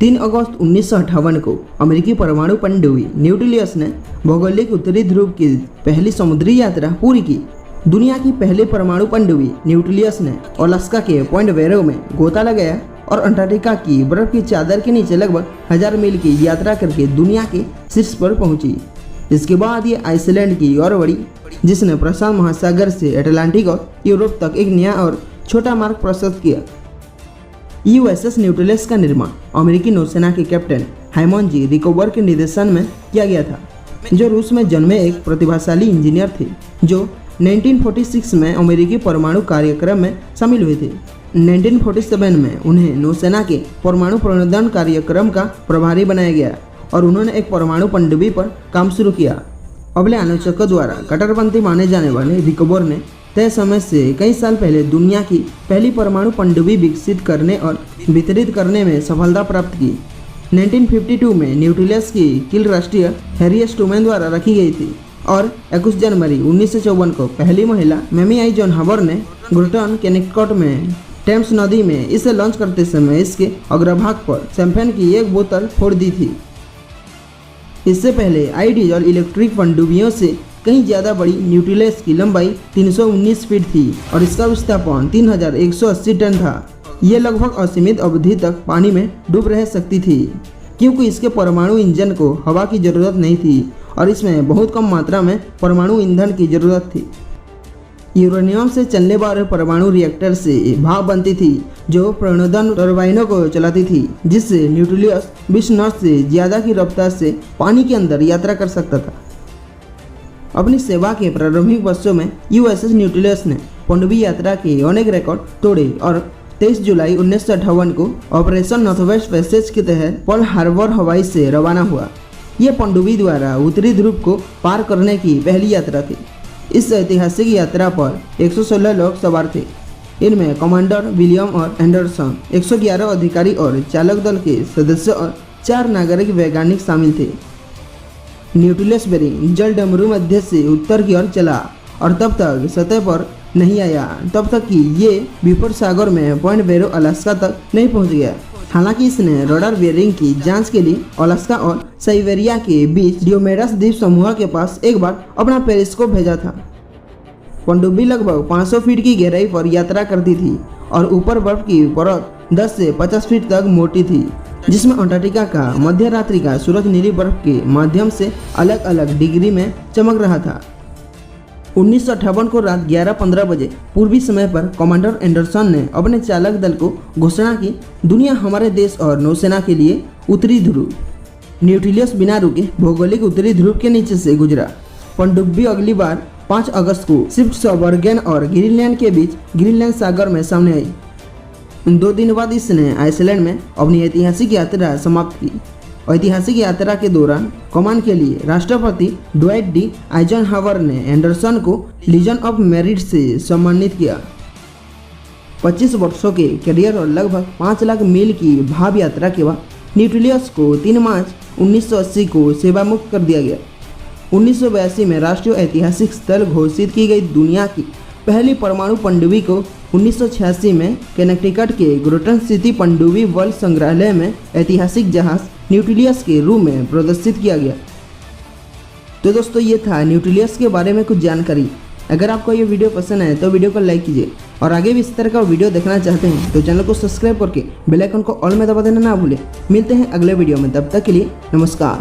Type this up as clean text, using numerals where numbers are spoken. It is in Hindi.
3 अगस्त 1958 को अमेरिकी परमाणु पनडुब्बी न्यूक्लियस ने भौगोलिक उत्तरी ध्रुव की पहली समुद्री यात्रा पूरी की। दुनिया की पहली परमाणु पनडुब्बी न्यूक्लियस ने अलास्का के पॉइंट वेरो में गोता लगाया और अंटार्कटिका की बर्फ की चादर के नीचे लगभग 1000 मील की यात्रा करके दुनिया के शीर्ष पर पहुंची। इसके बाद ये आइसलैंड की ओर बढ़ी, जिसने प्रशांत महासागर से अटलांटिक और यूरोप तक एक नया और छोटा मार्ग प्रशस्त किया। यूएसएस न्यूक्लियस का निर्माण अमेरिकी नौसेना के कैप्टन हाइमन जी रिकोवर के निर्देशन में किया गया था, जो रूस में जन्मे एक प्रतिभाशाली इंजीनियर थे, जो 1946 में अमेरिकी परमाणु कार्यक्रम में शामिल हुए थे। 1947 में उन्हें नौसेना के परमाणु प्रणोदन कार्यक्रम का प्रभारी बनाया गया और उन्होंने एक परमाणु पनडुब्बी पर काम शुरू किया। अगले आलोचकों द्वारा कट्टरपंथी माने जाने वाले रिकोवर ने तय समय से कई साल पहले दुनिया की पहली परमाणु पनडुब्बी विकसित करने और वितरित करने में सफलता प्राप्त की। 1952 में न्यूक्लियस की कील राष्ट्रीय हैरी एस ट्रूमैन द्वारा रखी गई थी और 21 जनवरी 1954 को पहली महिला मैमी आई जॉन हबर ने ग्रोटन कनेक्टिकट में टेम्स नदी में इसे लॉन्च करते समय इसके अग्रभाग पर शैंपेन की एक बोतल फोड़ दी थी। इससे पहले आई डीजल इलेक्ट्रिक पनडुब्बियों से कहीं ज़्यादा बड़ी न्यूक्लियस की लंबाई 319 फीट थी और इसका विस्थापन 3180 टन था। ये लगभग असीमित अवधि तक पानी में डूब रह सकती थी, क्योंकि इसके परमाणु इंजन को हवा की ज़रूरत नहीं थी और इसमें बहुत कम मात्रा में परमाणु ईंधन की ज़रूरत थी। यूरेनियम से चलने वाले परमाणु रिएक्टर से भाप बनती थी, जो प्रणोदन टर्बाइनों को चलाती थी, जिससे न्यूक्लियस 20 नॉट से ज़्यादा की रफ्तार से पानी के अंदर यात्रा कर सकता था। अपनी सेवा के प्रारंभिक वर्षों में यूएसएस न्यूक्लियस ने पनडुब्बी यात्रा के अनेक रिकॉर्ड तोड़े और 23 जुलाई 1958 को ऑपरेशन नॉर्थवेस्ट पैसेज के तहत पर्ल हार्बर हवाई से रवाना हुआ। यह पनडुब्बी द्वारा उत्तरी ध्रुव को पार करने की पहली यात्रा थी। इस ऐतिहासिक यात्रा पर 116 लोग सवार थे। इनमें कमांडर विलियम और एंडरसन, 111 अधिकारी और चालक दल के सदस्य और 4 नागरिक वैज्ञानिक शामिल थे। न्यूक्लियस बेरिंग जल डमरू मध्य से उत्तर की ओर चला और तब तक सतह पर नहीं आया तब तक कि ये बिफोर सागर में पॉइंट वेरो अलास्का तक नहीं पहुंच गया। हालांकि इसने रडार बेरिंग की जांच के लिए अलास्का और साइबेरिया के बीच डियोमेडस द्वीप समूह के पास एक बार अपना पेरिस्कोप भेजा था। पनडुब्बी लगभग 500 फीट की गहराई पर यात्रा करती थी और ऊपर बर्फ की परत 10 से 50 फीट तक मोटी थी, जिसमें अंटार्कटिका का मध्य रात्रि का सूरज नीली बर्फ के माध्यम से अलग अलग डिग्री में चमक रहा था। 1958 को रात 11:15 बजे पूर्वी समय पर कमांडर एंडरसन ने अपने चालक दल को घोषणा की, दुनिया हमारे देश और नौसेना के लिए उत्तरी ध्रुव। न्यूक्लियस बिना रुके भौगोलिक उत्तरी ध्रुव के नीचे से गुजरा। पनडुब्बी अगली बार 5 अगस्त को स्पिट्सबर्गेन और ग्रीनलैंड के बीच ग्रीनलैंड सागर में सामने आई। 2 दिन बाद इसने आइसलैंड में अपनी ऐतिहासिक यात्रा समाप्त की। ऐतिहासिक यात्रा के दौरान कमान के लिए राष्ट्रपति ड्वाइट डी आइजनहावर ने एंडरसन को लीजन ऑफ मेरिट से सम्मानित किया। 25 वर्षों के करियर और लगभग 5 लाख मील की भाव यात्रा के बाद न्यूक्लियस को 3 मार्च 1980 को सेवा मुक्त कर दिया गया। 1982 में राष्ट्रीय ऐतिहासिक स्थल घोषित की गई दुनिया की पहली परमाणु पनडुब्बी को 1986 में कनेक्टिकट के ग्रोटन सिटी पनडुब्बी वर्ल्ड संग्रहालय में ऐतिहासिक जहाज न्यूक्लियस के रूप में प्रदर्शित किया गया। तो दोस्तों, ये था न्यूक्लियस के बारे में कुछ जानकारी। अगर आपको ये वीडियो पसंद आए तो वीडियो को लाइक कीजिए और आगे भी इस तरह का वीडियो देखना चाहते हैं तो चैनल को सब्सक्राइब करके बेल आइकन को ऑल में दबा देना ना भूलें। मिलते हैं अगले वीडियो में, तब तक के लिए नमस्कार।